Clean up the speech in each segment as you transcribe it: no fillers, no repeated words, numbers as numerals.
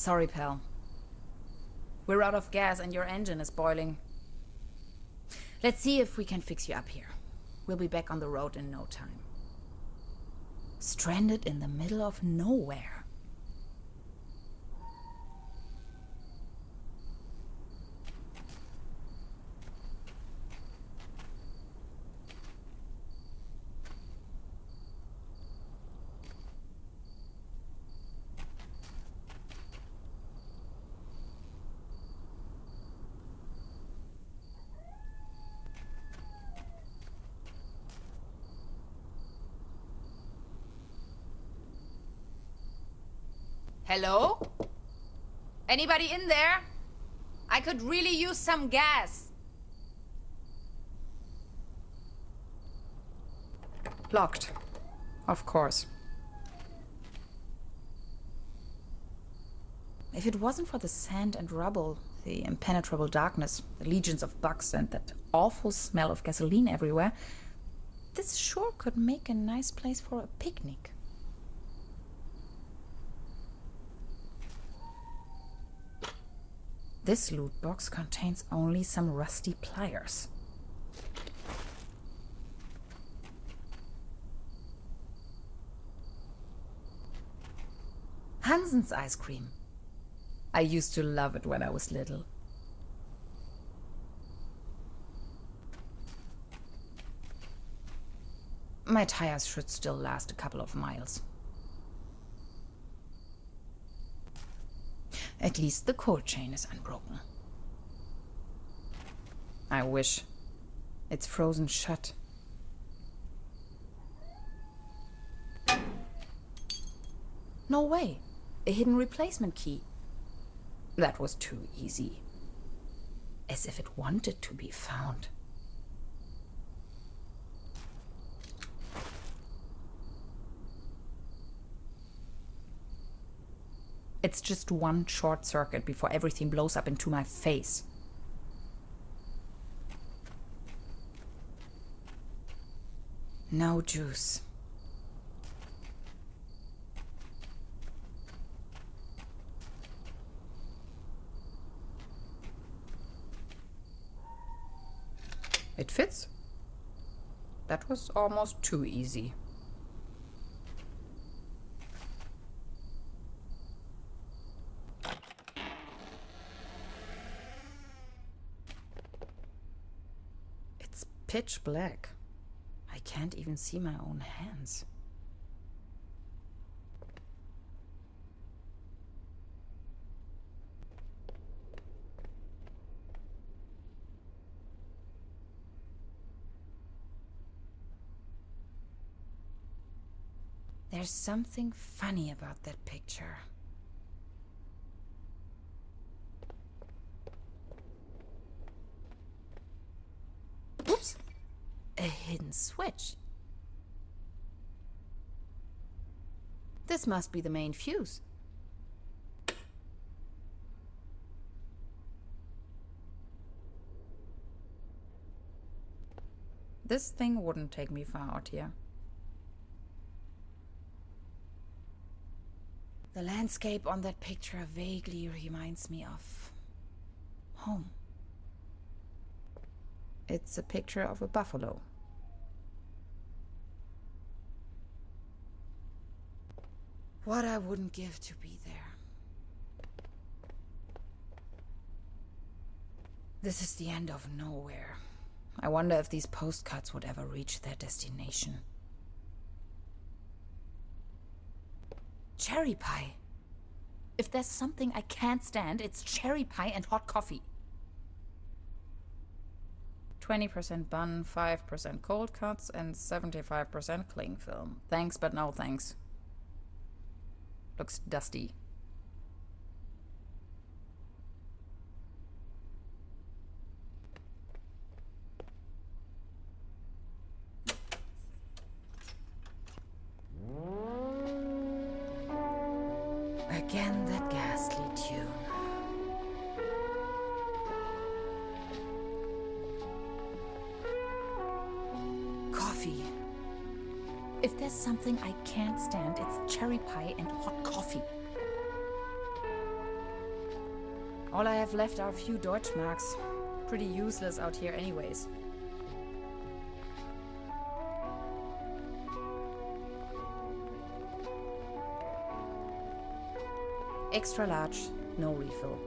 Sorry, pal. We're out of gas and your engine is boiling. Let's see if we can fix you up here. We'll be back on the road in no time. Stranded in the middle of nowhere. Hello? Anybody in there? I could really use some gas. Locked. Of course. If it wasn't for the sand and rubble, the impenetrable darkness, the legions of bugs, and that awful smell of gasoline everywhere, this sure could make a nice place for a picnic. This loot box contains only some rusty pliers. Hansen's ice cream. I used to love it when I was little. My tires should still last a couple of miles. At least the cold chain is unbroken. I wish. It's frozen shut. No way. A hidden replacement key. That was too easy. As if it wanted to be found. It's just one short circuit before everything blows up into my face. No juice. It fits. That was almost too easy. Pitch black. I can't even see my own hands. There's something funny about that picture. Oops! A hidden switch. This must be the main fuse. This thing wouldn't take me far out here. The landscape on that picture vaguely reminds me of home. It's a picture of a buffalo. What I wouldn't give to be there. This is the end of nowhere. I wonder if these postcards would ever reach their destination. Cherry pie. If there's something I can't stand, it's cherry pie and hot coffee. 20% bun, 5% cold cuts, and 75% cling film. Thanks, but no thanks. Looks dusty. Again, that ghastly tune. Coffee. If there's something I can't stand, it's cherry pie and hot coffee. All I have left are a few Deutschmarks. Pretty useless out here anyways. Extra large, no refill.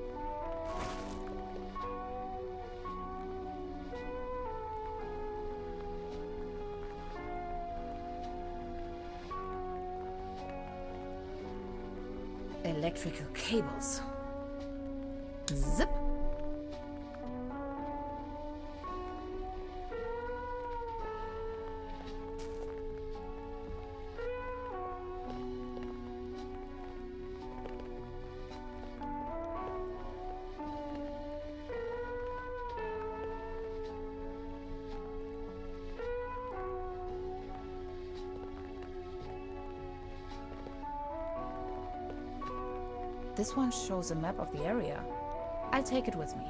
Electrical cables. Zip. This one shows a map of the area. I'll take it with me.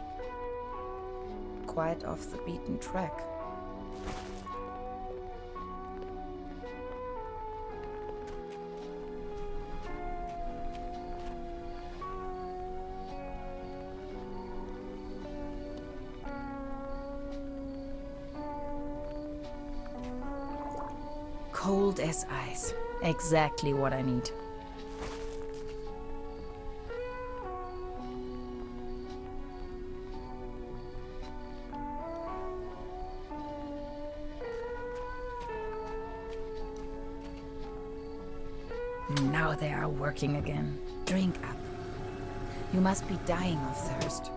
Quite off the beaten track. Cold as ice. Exactly what I need. Now they are working again. Drink up. You must be dying of thirst.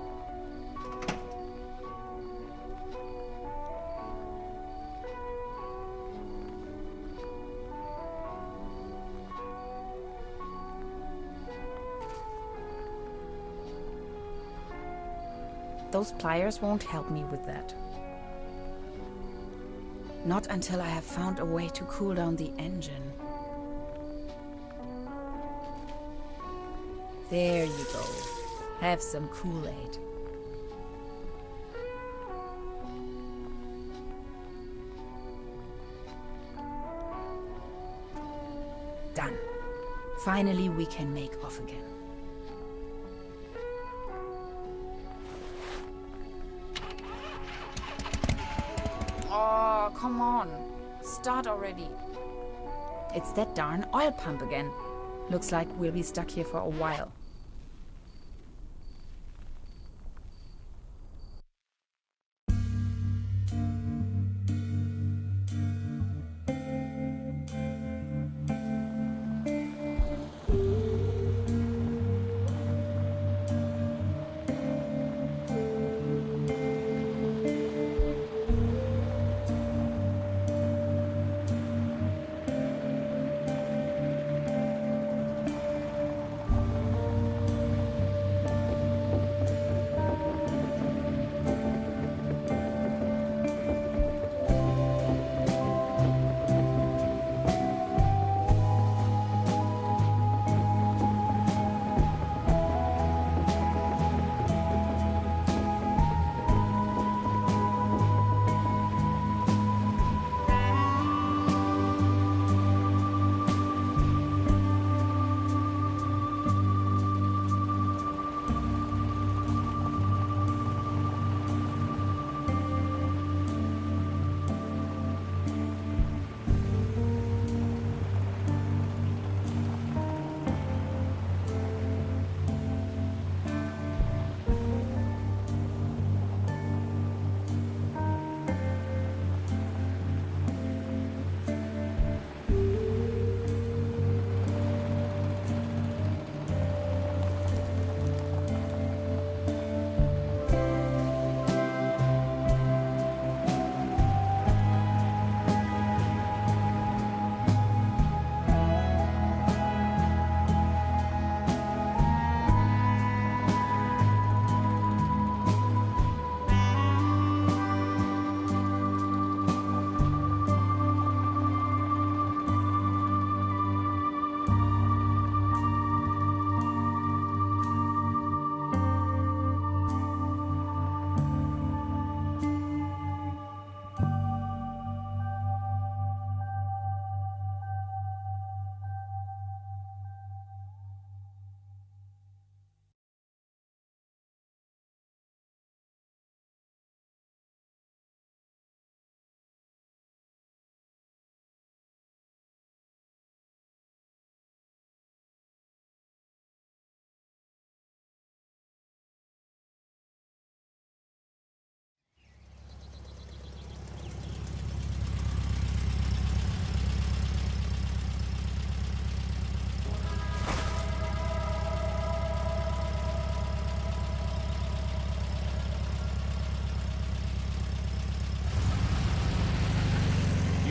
Those pliers won't help me with that. Not until I have found a way to cool down the engine. There you go. Have some Kool-Aid. Done. Finally, we can make off again. Oh, come on. Start already. It's that darn oil pump again. Looks like we'll be stuck here for a while.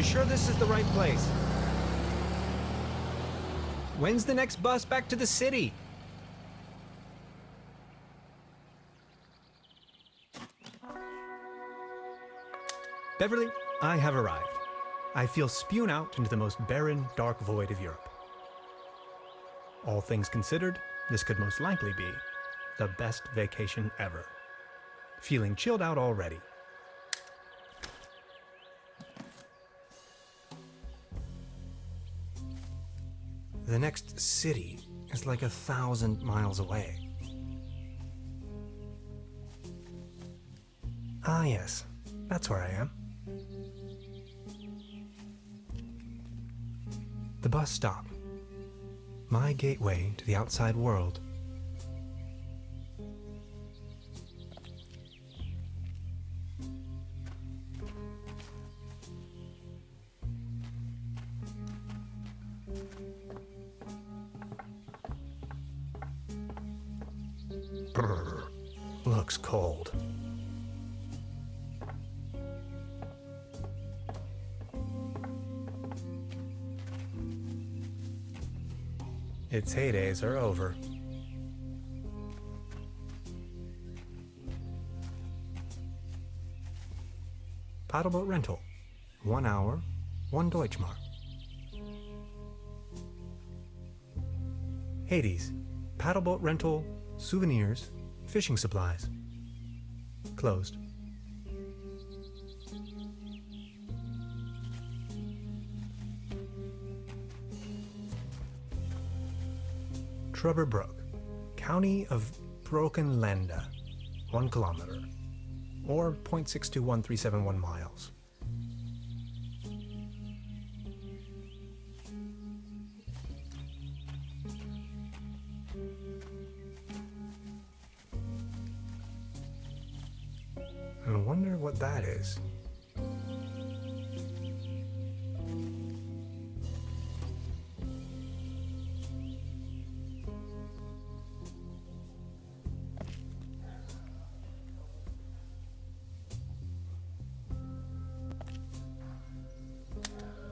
You sure this is the right place? When's the next bus back to the city? Beverly, I have arrived. I feel spewed out into the most barren, dark void of Europe. All things considered, this could most likely be the best vacation ever. Feeling chilled out already. The next city is like 1,000 miles away. Ah, yes, that's where I am. The bus stop. My gateway to the outside world. Brr, looks cold. Its heydays are over. Paddleboat rental. 1 hour, 1 Deutschmark. Hades. Paddleboat rental, souvenirs, fishing supplies. Closed. Truberbrook, county of Brokenlande, 1 kilometer, or 0.621371 miles. I wonder what that is.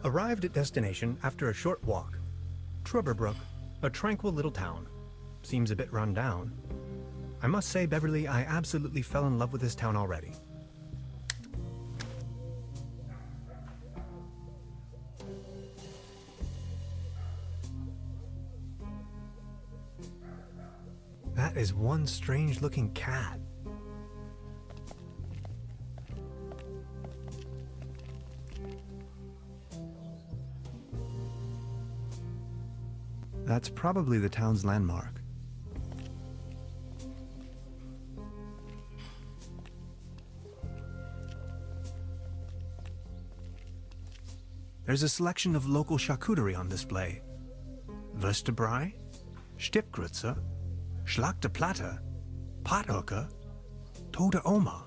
Arrived at destination after a short walk. Truberbrook, a tranquil little town. Seems a bit run down. I must say, Beverly, I absolutely fell in love with this town already. That is one strange-looking cat. That's probably the town's landmark. There's a selection of local charcuterie on display. Würstebrei, Stippgrütze, Schlagte Platte, Pothoeke, Tote Oma.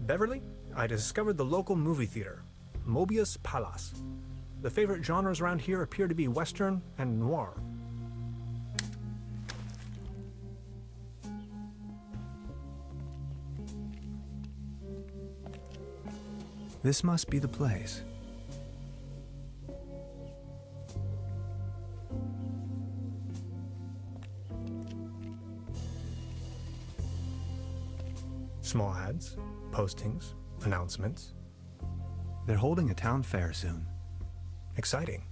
Beverly, I discovered the local movie theater, Mobius Palace. The favorite genres around here appear to be Western and noir. This must be the place. Small ads, postings, announcements. They're holding a town fair soon. Exciting.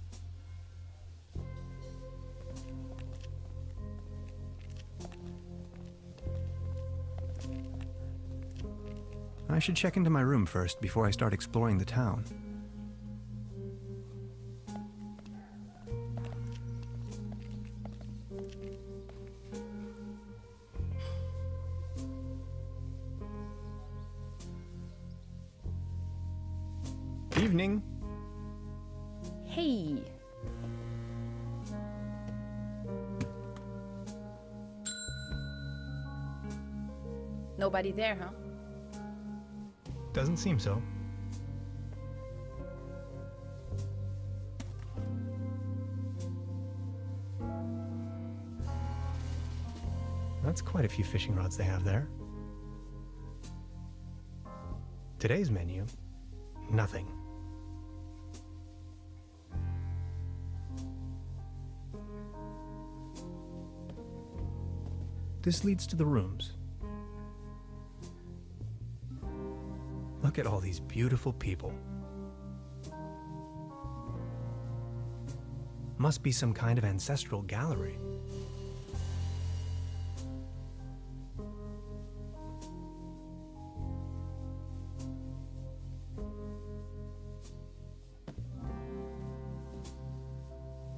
I should check into my room first before I start exploring the town. Evening. Hey. Nobody there, huh? Doesn't seem so. That's quite a few fishing rods they have there. Today's menu, nothing. This leads to the rooms. Look at all these beautiful people. Must be some kind of ancestral gallery.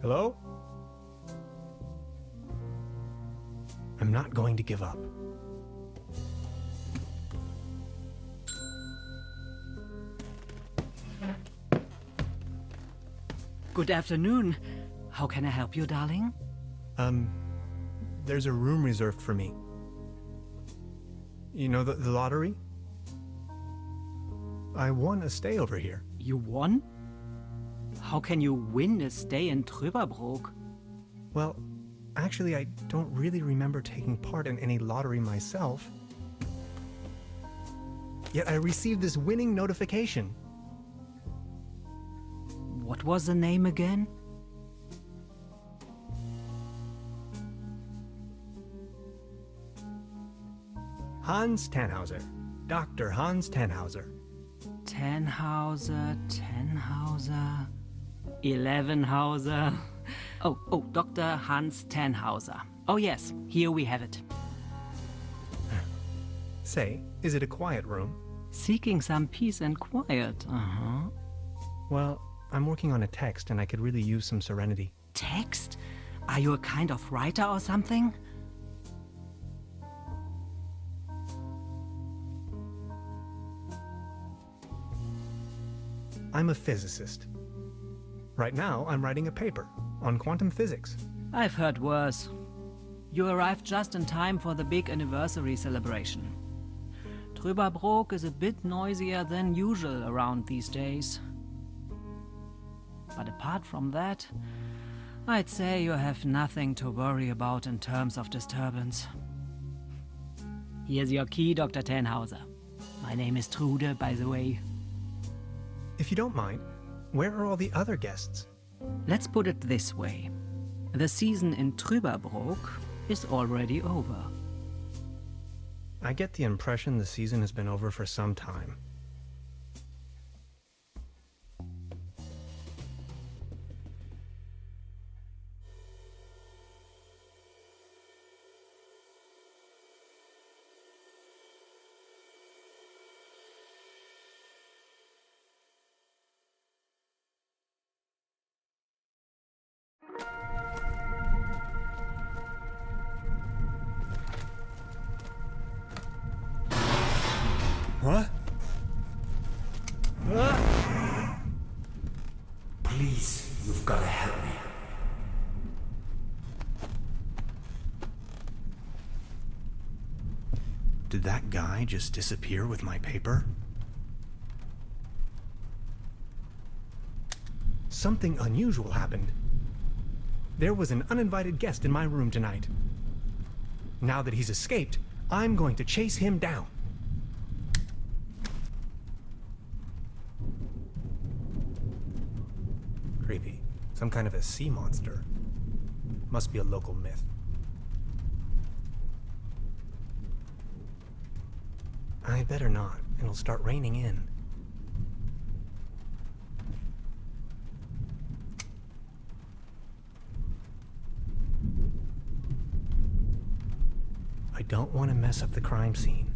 Hello? I'm not going to give up. Good afternoon. How can I help you, darling? There's a room reserved for me. You know the lottery? I won a stay over here. You won? How can you win a stay in Truberbrook? Well, actually, I don't really remember taking part in any lottery myself. Yet I received this winning notification. What was the name again? Hans Tannhauser. Dr. Hans Tannhauser. Tannhauser, 11hauser. Oh, Dr. Hans Tannhauser. Oh yes, here we have it. Say, is it a quiet room? Seeking some peace and quiet, Well, I'm working on a text and I could really use some serenity. Text? Are you a kind of writer or something? I'm a physicist. Right now, I'm writing a paper on quantum physics. I've heard worse. You arrived just in time for the big anniversary celebration. Truberbrook is a bit noisier than usual around these days. But apart from that, I'd say you have nothing to worry about in terms of disturbance. Here's your key, Dr. Tannhauser. My name is Trude, by the way. If you don't mind, where are all the other guests? Let's put it this way. The season in Truberbrook is already over. I get the impression the season has been over for some time. What? Please, you've got to help me. Did that guy just disappear with my paper? Something unusual happened. There was an uninvited guest in my room tonight. Now that he's escaped, I'm going to chase him down. Creepy. Some kind of a sea monster. Must be a local myth. I better not. It'll start raining in. I don't want to mess up the crime scene.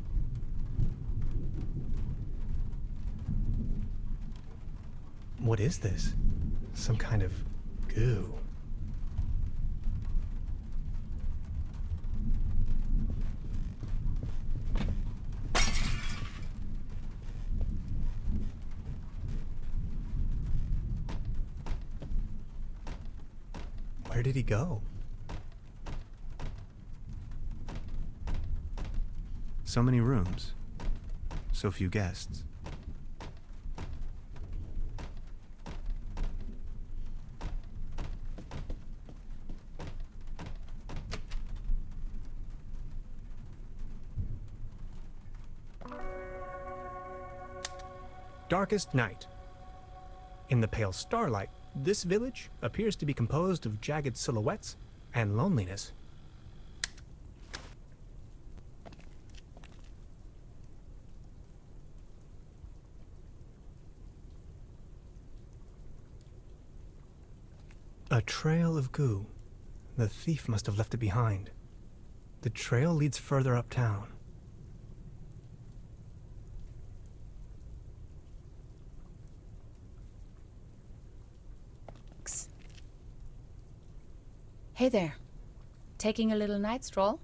What is this? Some kind of goo. Where did he go? So many rooms, so few guests. darkest night. In the pale starlight, this village appears to be composed of jagged silhouettes and loneliness. A trail of goo. The thief must have left it behind. The trail leads further uptown. Hey there. Taking a little night stroll?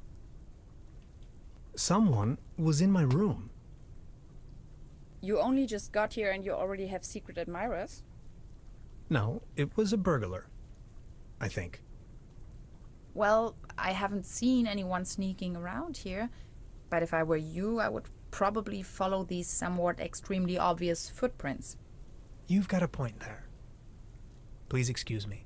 Someone was in my room. You only just got here and you already have secret admirers? No, it was a burglar. I think. Well, I haven't seen anyone sneaking around here, but if I were you, I would probably follow these somewhat extremely obvious footprints. You've got a point there. Please excuse me.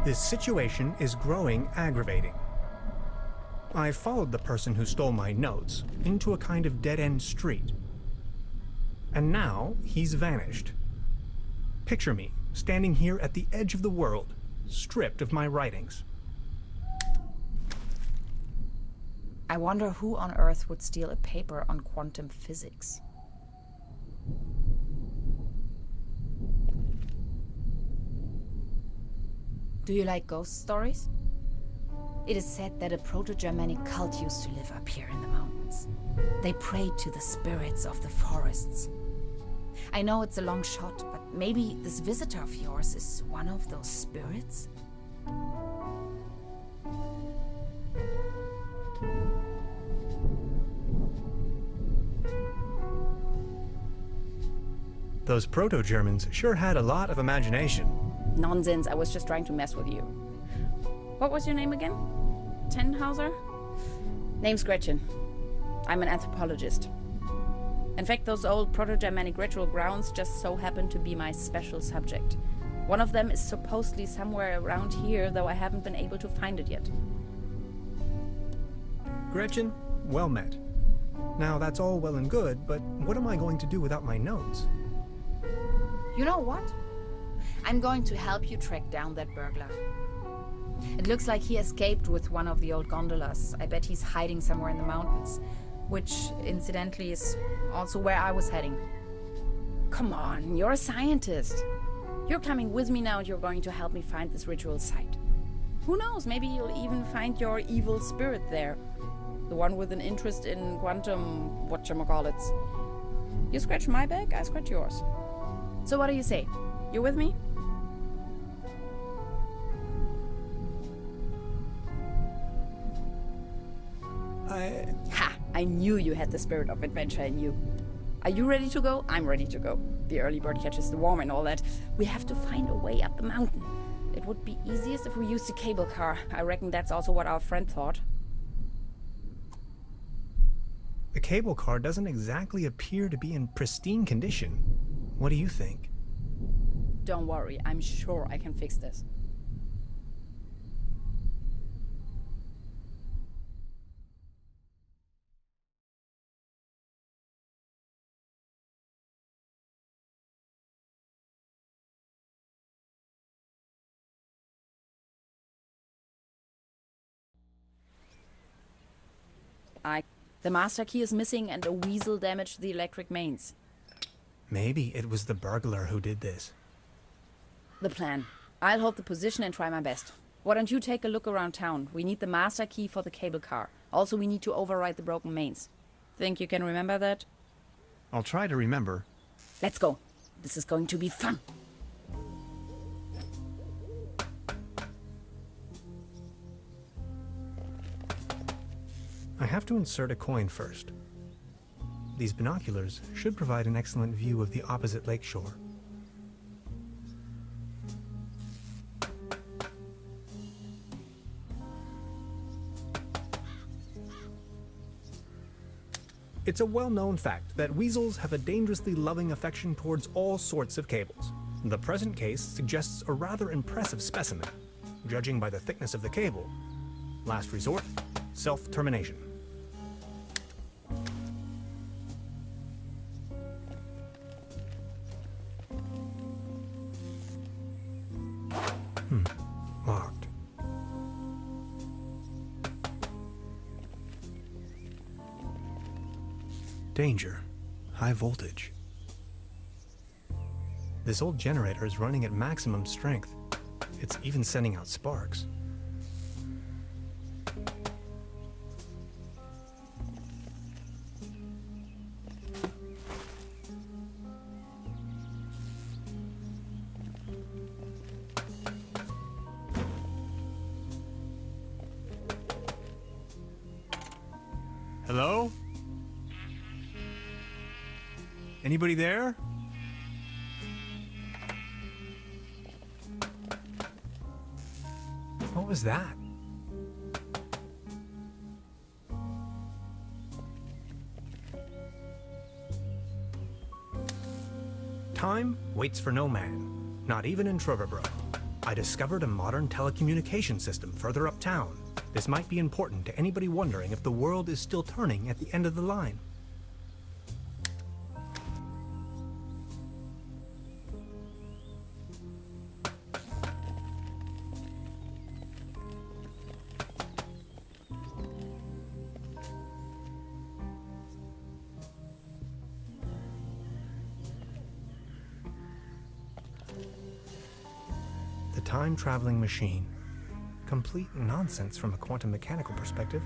This situation is growing aggravating. I followed the person who stole my notes into a kind of dead-end street. And now he's vanished. Picture me standing here at the edge of the world, stripped of my writings. I wonder who on earth would steal a paper on quantum physics. Do you like ghost stories? It is said that a Proto-Germanic cult used to live up here in the mountains. They prayed to the spirits of the forests. I know it's a long shot, but maybe this visitor of yours is one of those spirits? Those Proto-Germans sure had a lot of imagination. Nonsense, I was just trying to mess with you. What was your name again? Tenhauser? Name's Gretchen. I'm an anthropologist. In fact, those old Proto-Germanic ritual grounds just so happen to be my special subject. One of them is supposedly somewhere around here, though I haven't been able to find it yet. Gretchen, well met. Now that's all well and good, but what am I going to do without my notes? You know what? I'm going to help you track down that burglar. It looks like he escaped with one of the old gondolas. I bet he's hiding somewhere in the mountains, which, incidentally, is also where I was heading. Come on, you're a scientist. You're coming with me now and you're going to help me find this ritual site. Who knows, maybe you'll even find your evil spirit there. The one with an interest in quantum whatchamacallits. You scratch my back, I scratch yours. So what do you say? You with me? Ha! I knew you had the spirit of adventure in you. Are you ready to go? I'm ready to go. The early bird catches the worm and all that. We have to find a way up the mountain. It would be easiest if we used a cable car. I reckon that's also what our friend thought. The cable car doesn't exactly appear to be in pristine condition. What do you think? Don't worry, I'm sure I can fix this. The master key is missing and a weasel damaged the electric mains. Maybe it was the burglar who did this. The plan. I'll hold the position and try my best. Why don't you take a look around town? We need the master key for the cable car. Also, we need to override the broken mains. Think you can remember that? I'll try to remember. Let's go. This is going to be fun. I have to insert a coin first. These binoculars should provide an excellent view of the opposite lakeshore. It's a well-known fact that weasels have a dangerously loving affection towards all sorts of cables. The present case suggests a rather impressive specimen. judging by the thickness of the cable. Last resort, self-termination. Locked. Danger. High voltage. This old generator is running at maximum strength. It's even sending out sparks. Hello? Anybody there? What was that? Time waits for no man, not even in Truberbrook. I discovered a modern telecommunication system further uptown. This might be important to anybody wondering if the world is still turning at the end of the line. The time-traveling machine. Complete nonsense from a quantum mechanical perspective.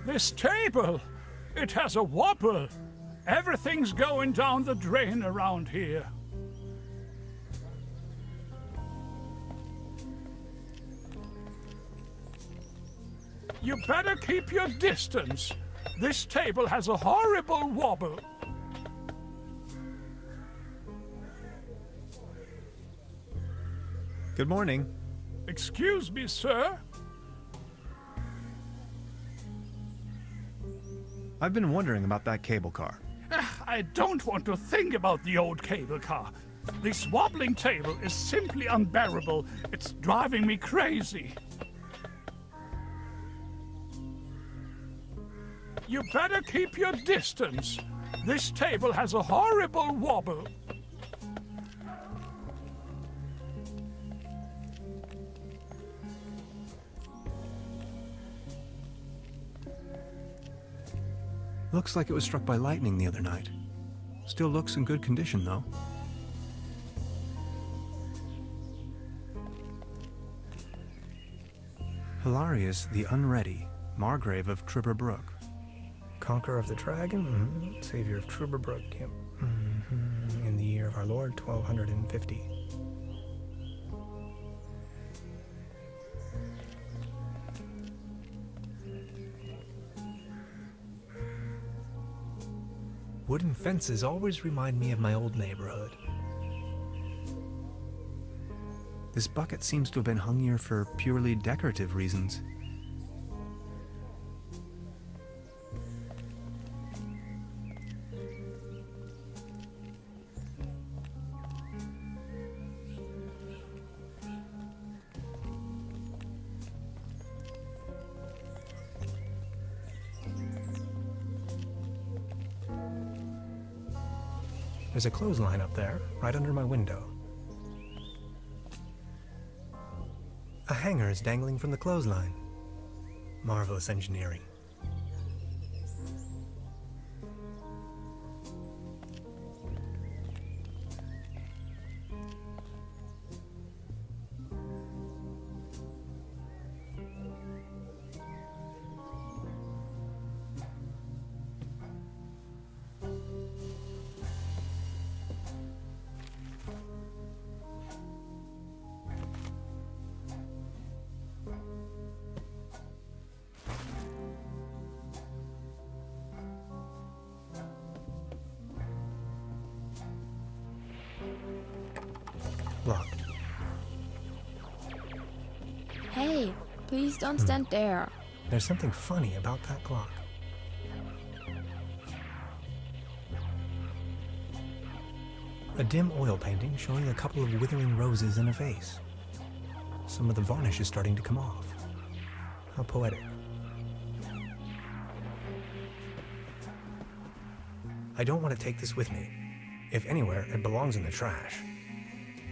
This table! It has a wobble! Everything's going down the drain around here. You better keep your distance. This table has a horrible wobble. Good morning. Excuse me, sir? I've been wondering about that cable car. I don't want to think about the old cable car. This wobbling table is simply unbearable. It's driving me crazy. You better keep your distance. This table has a horrible wobble. Looks like it was struck by lightning the other night. Still looks in good condition, though. Hilarious the Unready, Margrave of Truberbrook. Conqueror of the Dragon, Savior of Truberbrook, yep. In the year of our Lord, 1250. Wooden fences always remind me of my old neighborhood. This bucket seems to have been hung here for purely decorative reasons. There's a clothesline up there, right under my window. A hanger is dangling from the clothesline. Marvelous engineering. Locked. Hey, please don't stand there. There's something funny about that clock. A dim oil painting showing a couple of withering roses in a vase. Some of the varnish is starting to come off. How poetic. I don't want to take this with me. If anywhere, it belongs in the trash.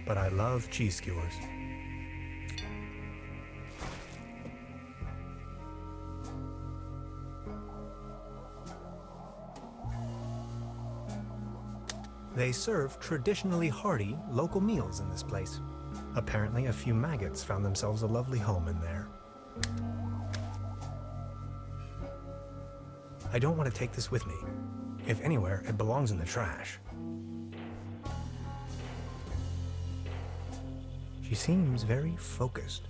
But I love cheese skewers. They serve traditionally hearty local meals in this place. Apparently, a few maggots found themselves a lovely home in there. I don't want to take this with me. If anywhere, it belongs in the trash. She seems very focused.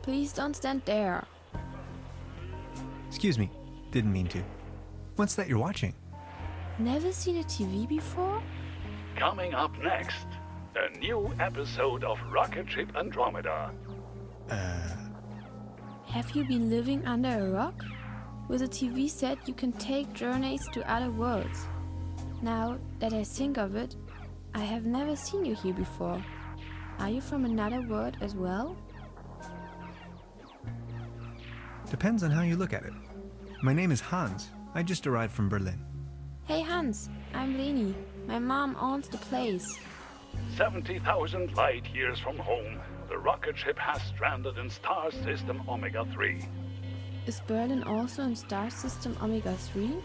Please don't stand there. Excuse me, didn't mean to. What's that you're watching? Never seen a TV before? Coming up next, a new episode of Rocket Ship Andromeda. Have you been living under a rock? With a TV set, you can take journeys to other worlds. Now that I think of it, I have never seen you here before. Are you from another world as well? Depends on how you look at it. My name is Hans. I just arrived from Berlin. Hey Hans, I'm Leni. My mom owns the place. 70,000 light years from home, the rocket ship has stranded in star system Omega 3. Is Berlin also in star system Omega 3?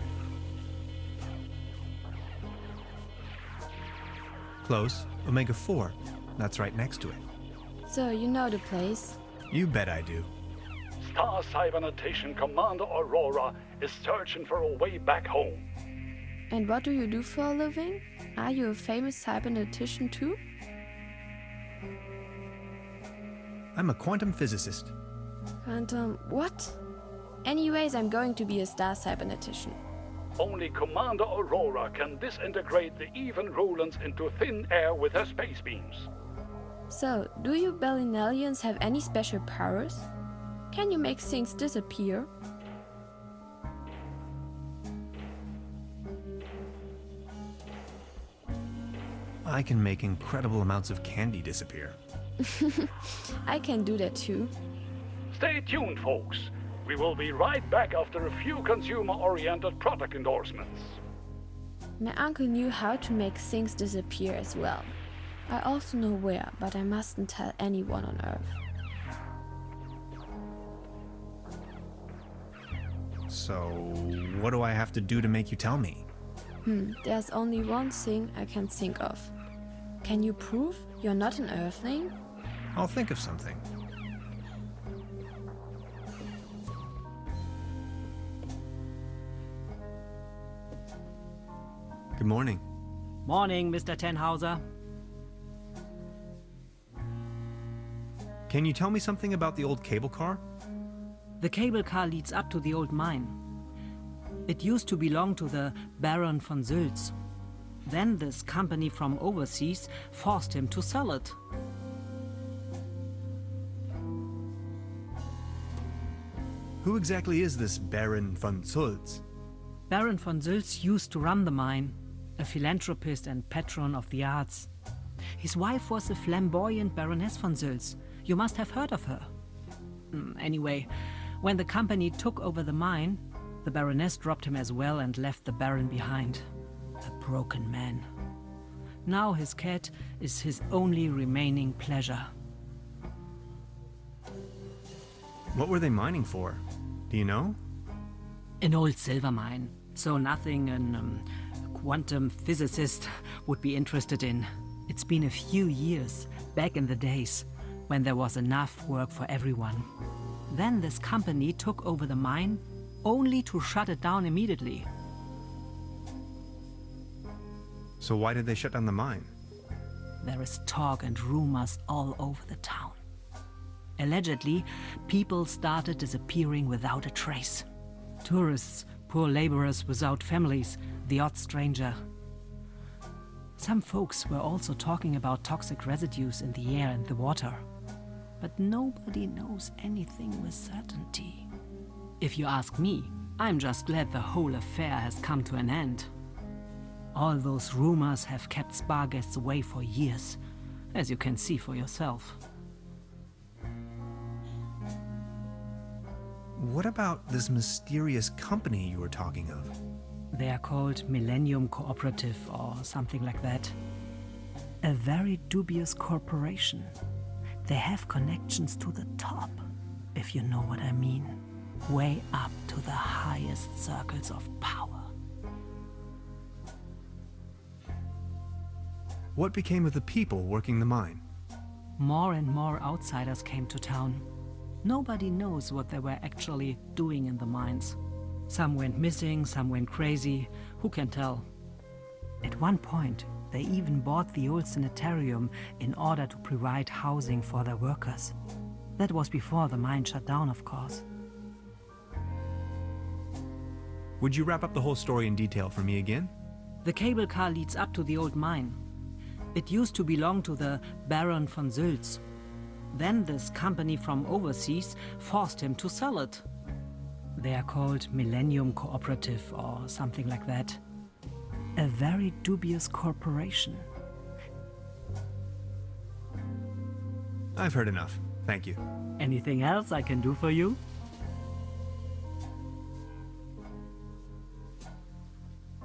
Close. Omega 4. That's right next to it. So you know the place. You bet I do. Star Cybernetician Commander Aurora is searching for a way back home. And what do you do for a living? Are you a famous cybernetician too? I'm a quantum physicist. Quantum what? Anyways, I'm going to be a star cybernetician. Only Commander Aurora can disintegrate the even Rolands into thin air with her space beams. So, do you Berlinellians have any special powers? Can you make things disappear? I can make incredible amounts of candy disappear. I can do that too. Stay tuned, folks. We will be right back after a few consumer-oriented product endorsements. My uncle knew how to make things disappear as well. I also know where, but I mustn't tell anyone on Earth. So, what do I have to do to make you tell me? There's only one thing I can think of. Can you prove you're not an Earthling? I'll think of something. Good morning. Morning, Mr. Tenhauser. Can you tell me something about the old cable car? The cable car leads up to the old mine. It used to belong to the Baron von Sülz. Then this company from overseas forced him to sell it. Who exactly is this Baron von Sülz? Baron von Sülz used to run the mine, a philanthropist and patron of the arts. His wife was a flamboyant Baroness von Sülz. You must have heard of her. Anyway, when the company took over the mine, the Baroness dropped him as well and left the Baron behind. A broken man. Now his cat is his only remaining pleasure. What were they mining for? Do you know? An old silver mine, so nothing a quantum physicist would be interested in. It's been a few years, back in the days, when there was enough work for everyone. Then this company took over the mine, only to shut it down immediately. So why did they shut down the mine? There is talk and rumors all over the town. Allegedly, people started disappearing without a trace. Tourists, poor laborers without families, the odd stranger. Some folks were also talking about toxic residues in the air and the water. But nobody knows anything with certainty. If you ask me, I'm just glad the whole affair has come to an end. All those rumors have kept spa guests away for years, as you can see for yourself. What about this mysterious company you were talking of? They are called Millennium Cooperative or something like that. A very dubious corporation. They have connections to the top, if you know what I mean. Way up to the highest circles of power. What became of the people working the mine? More and more outsiders came to town. Nobody knows what they were actually doing in the mines. Some went missing, some went crazy. Who can tell? At one point, they even bought the old sanitarium in order to provide housing for their workers. That was before the mine shut down, of course. Would you wrap up the whole story in detail for me again? The cable car leads up to the old mine. It used to belong to the Baron von Sülz. Then this company from overseas forced him to sell it. They are called Millennium Cooperative or something like that. A very dubious corporation. I've heard enough. Thank you. Anything else I can do for you?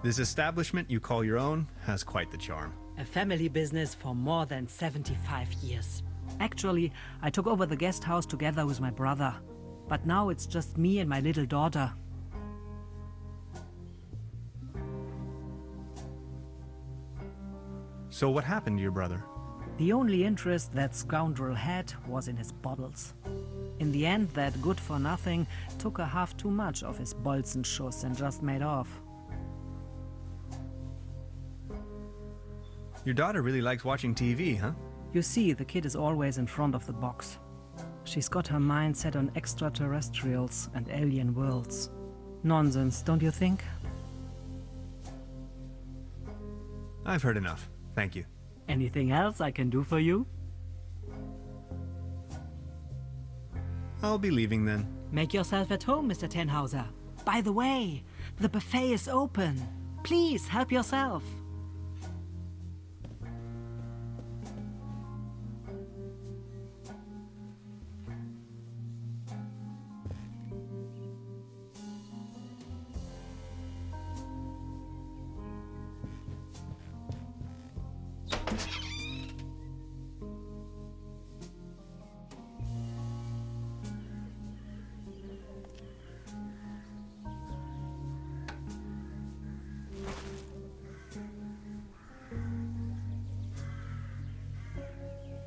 This establishment you call your own has quite the charm. A family business for more than 75 years. Actually, I took over the guest house together with my brother. But now it's just me and my little daughter. So what happened to your brother? The only interest that scoundrel had was in his bottles. In the end, that good-for-nothing took a half too much of his Bolzenschuss and just made off. Your daughter really likes watching TV, huh? You see, the kid is always in front of the box. She's got her mind set on extraterrestrials and alien worlds. Nonsense, don't you think? I've heard enough. Thank you. Anything else I can do for you? I'll be leaving then. Make yourself at home, Mr. Tenhauser. By the way, the buffet is open. Please help yourself.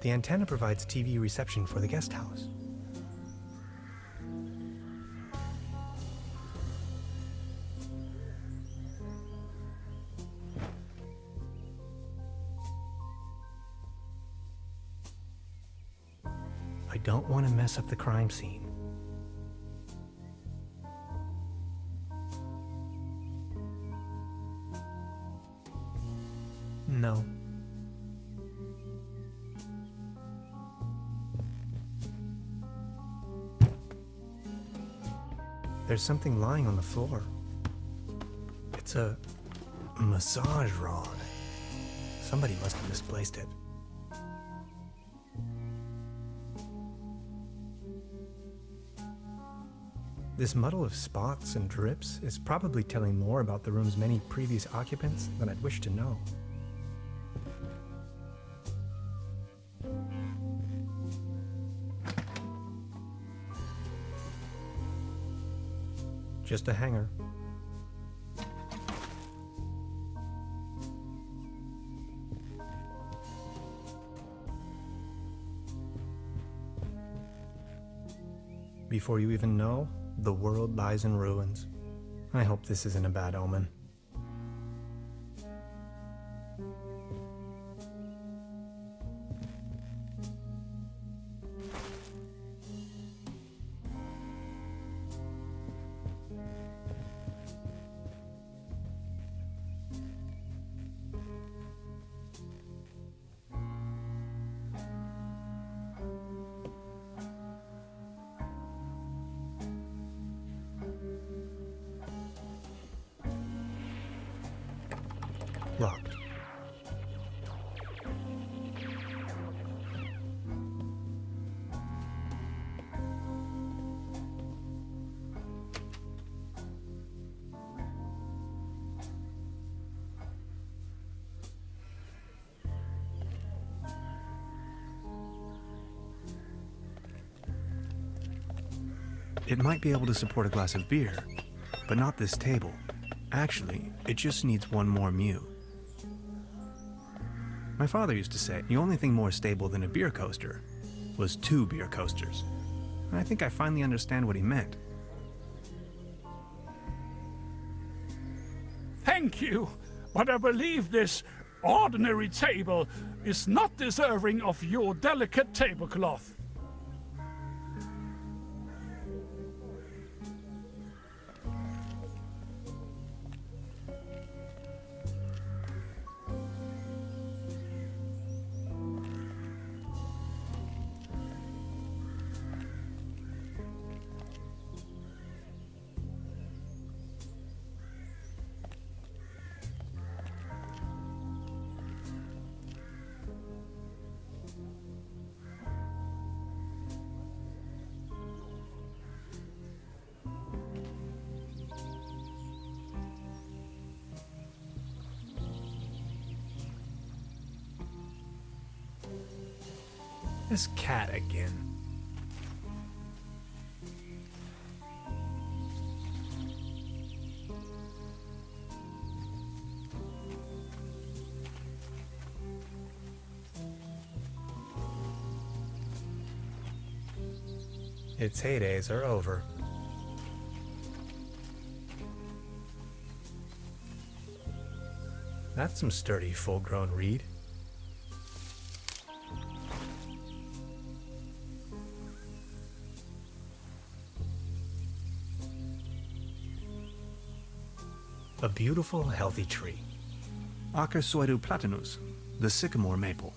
The antenna provides TV reception for the guest house. I don't want to mess up the crime scene. No. There's something lying on the floor. It's a massage rod. Somebody must have misplaced it. This muddle of spots and drips is probably telling more about the room's many previous occupants than I'd wish to know. Just a hanger. Before you even know, the world lies in ruins. I hope this isn't a bad omen. Locked. It might be able to support a glass of beer, but not this table. Actually, it just needs one more mew. My father used to say the only thing more stable than a beer coaster was 2 beer coasters. And I think I finally understand what he meant. Thank you, but I believe this ordinary table is not deserving of your delicate tablecloth. This cat again. Its heydays are over. That's some sturdy, full-grown reed. A beautiful, healthy tree. Acer platanus, the sycamore maple.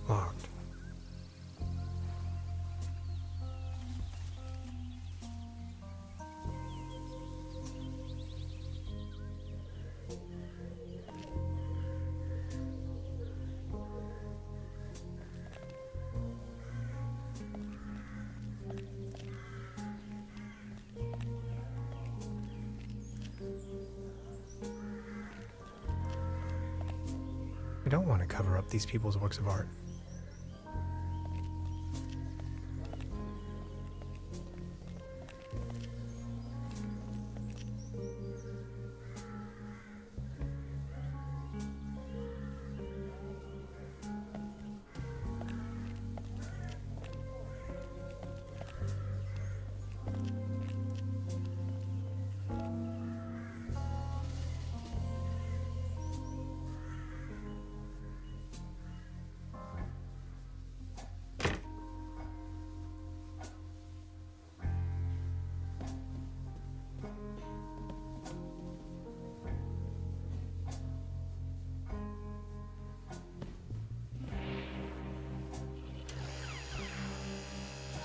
Locked. I don't want to cover up these people's works of art.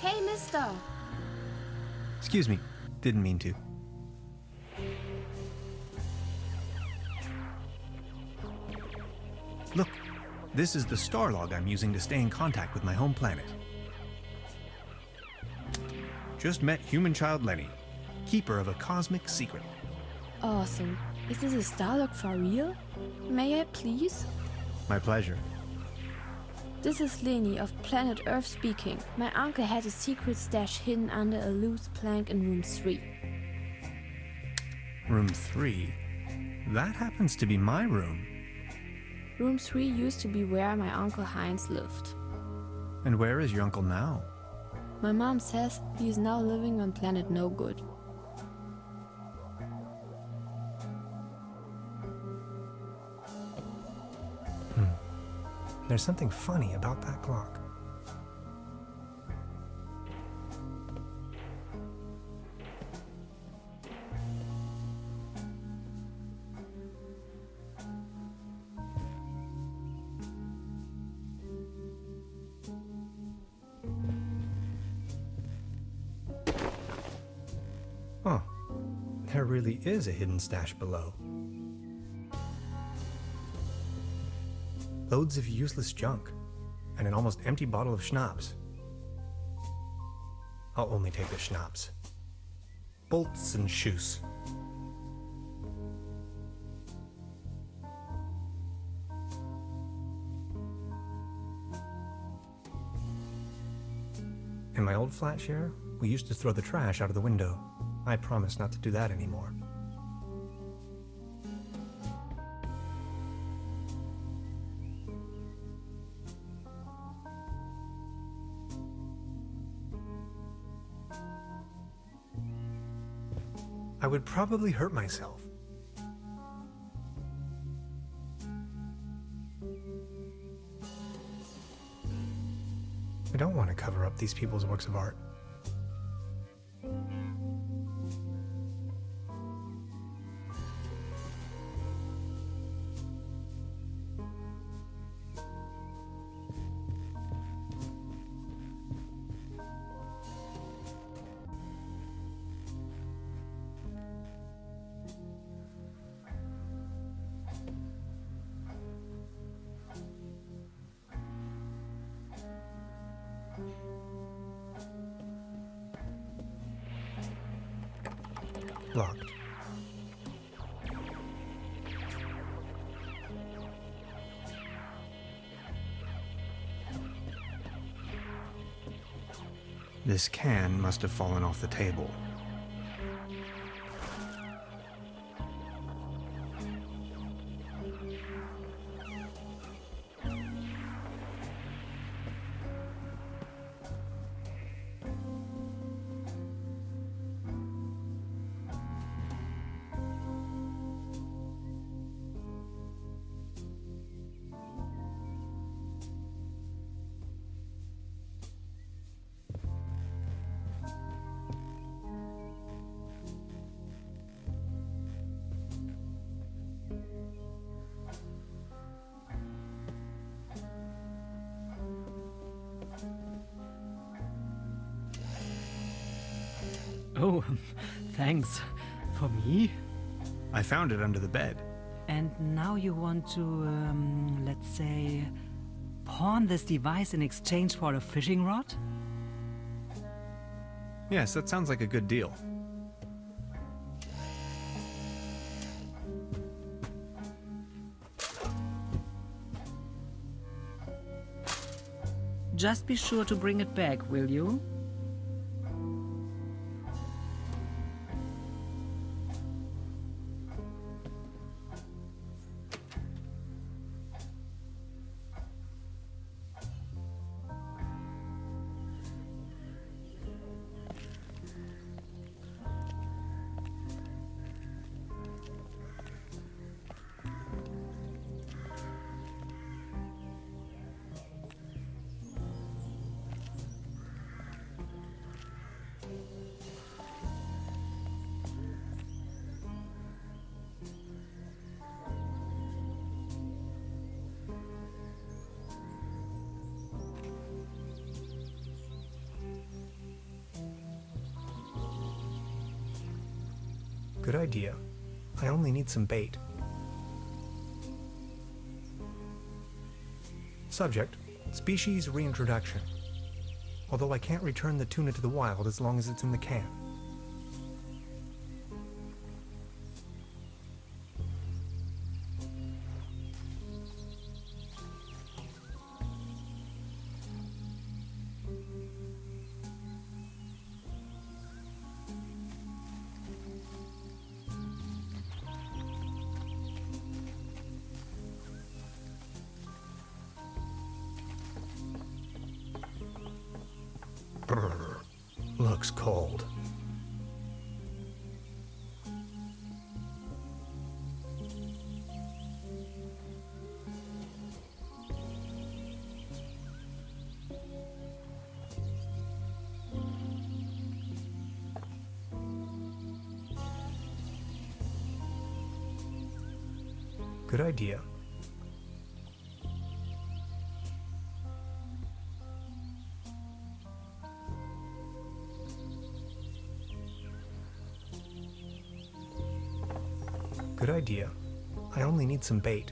Hey, mister! Excuse me, didn't mean to. Look, this is the star log I'm using to stay in contact with my home planet. Just met human child Lenny, keeper of a cosmic secret. Awesome. Is this a Starlog for real? May I please? My pleasure. This is Lenny of planet Earth speaking. My uncle had a secret stash hidden under a loose plank in room 3. Room 3? That happens to be my room. Room 3 used to be where my uncle Heinz lived. And where is your uncle now? My mom says he is now living on planet no good. There's something funny about that clock. Oh, there really is a hidden stash below. Loads of useless junk, and an almost empty bottle of schnapps. I'll only take the schnapps. Bolts and shoes. In my old flat share, we used to throw the trash out of the window. I promise not to do that anymore. I would probably hurt myself. I don't want to cover up these people's works of art. Locked. This can must have fallen off the table. Oh, thanks. For me? I found it under the bed. And now you want to, let's say, pawn this device in exchange for a fishing rod? Yes, that sounds like a good deal. Just be sure to bring it back, will you? Good idea. I only need some bait. Subject, species reintroduction. Although I can't return the tuna to the wild as long as it's in the can. Brrr. looks cold. Good idea. Good idea. I only need some bait.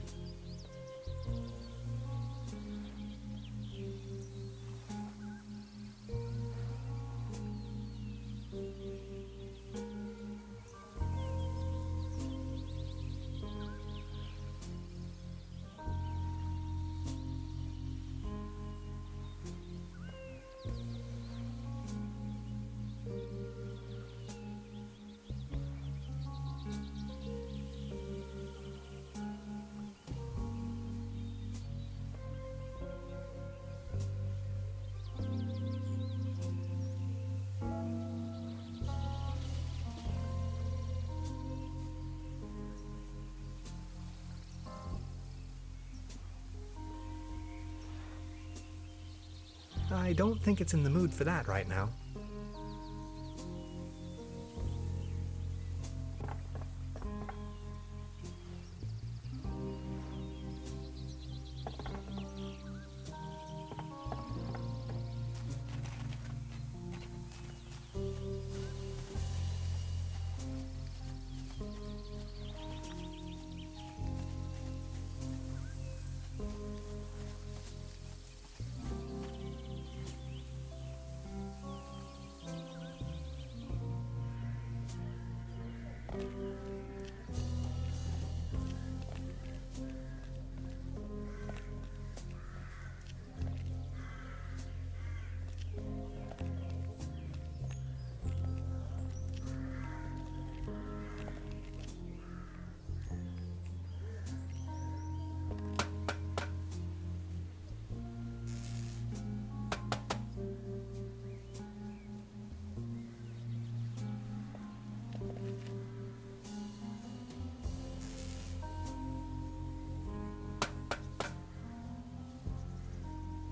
I don't think it's in the mood for that right now.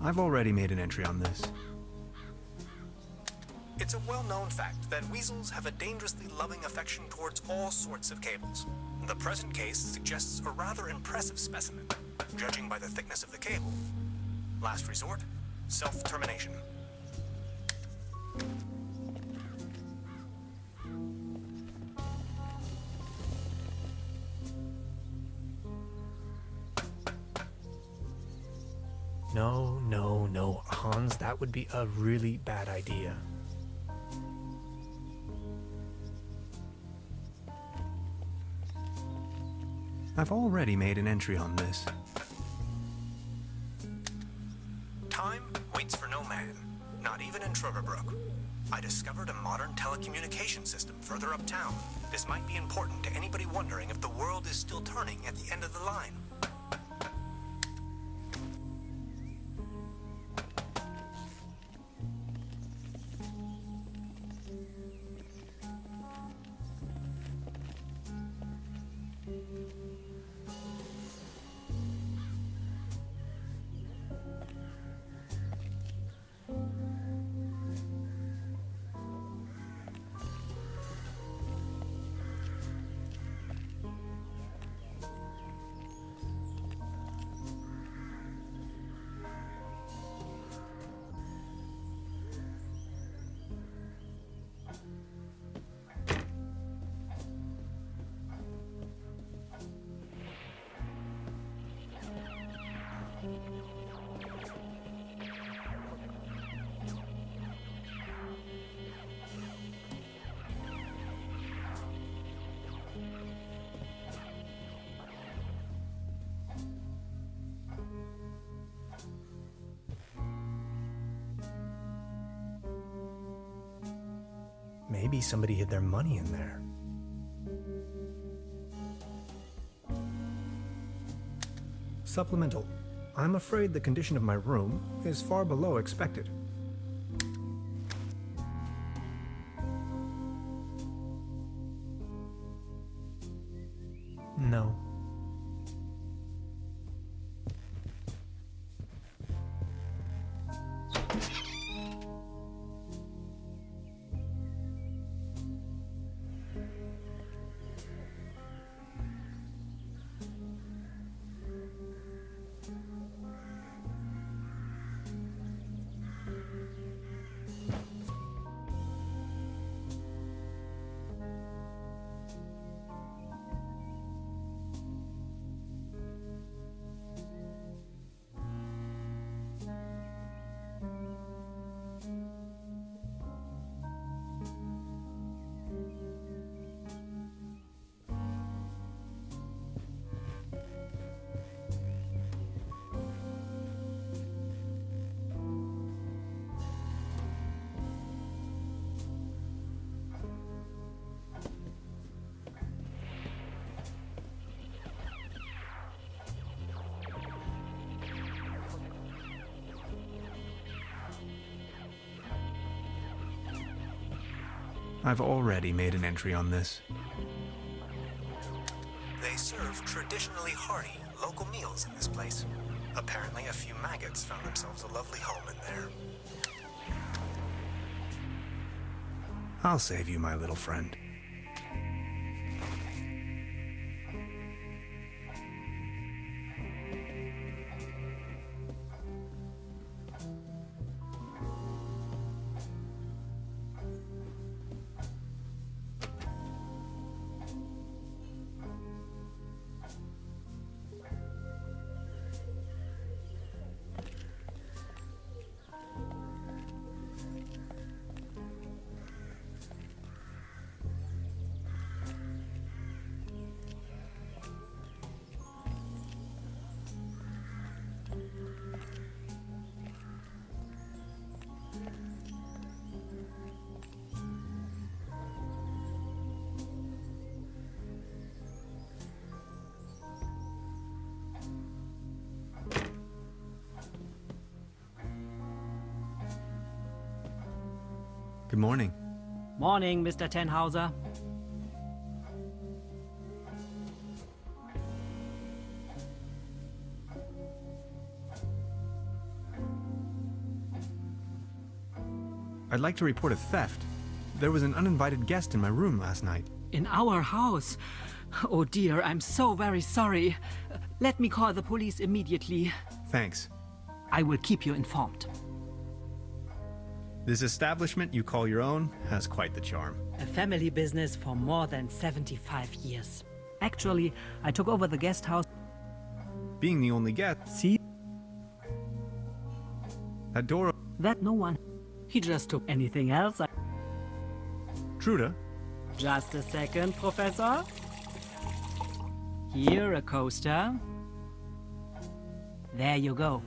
I've already made an entry on this. It's a well-known fact that weasels have a dangerously loving affection towards all sorts of cables. The present case suggests a rather impressive specimen, judging by the thickness of the cable. Last resort, self-termination. No, Hans, that would be a really bad idea. I've already made an entry on this. Time waits for no man, not even in Truberbrook. I discovered a modern telecommunication system further uptown. This might be important to anybody wondering if the world is still turning at the end of the line. Maybe somebody hid their money in there. Supplemental. I'm afraid the condition of my room is far below expected. No. I've already made an entry on this. They serve traditionally hearty local meals in this place. Apparently a few maggots found themselves a lovely home in there. I'll save you, my little friend. Good morning. Morning, Mr. Tenhauser. I'd like to report a theft. There was an uninvited guest in my room last night. In our house? Oh dear, I'm so very sorry. Let me call the police immediately. Thanks. I will keep you informed. This establishment you call your own has quite the charm. A family business for more than 75 years. Actually, I took over the guest house. Being the only guest, See? that door... That no one. He just took anything else. Truda? Just a second, Professor. Here, a coaster. There you go.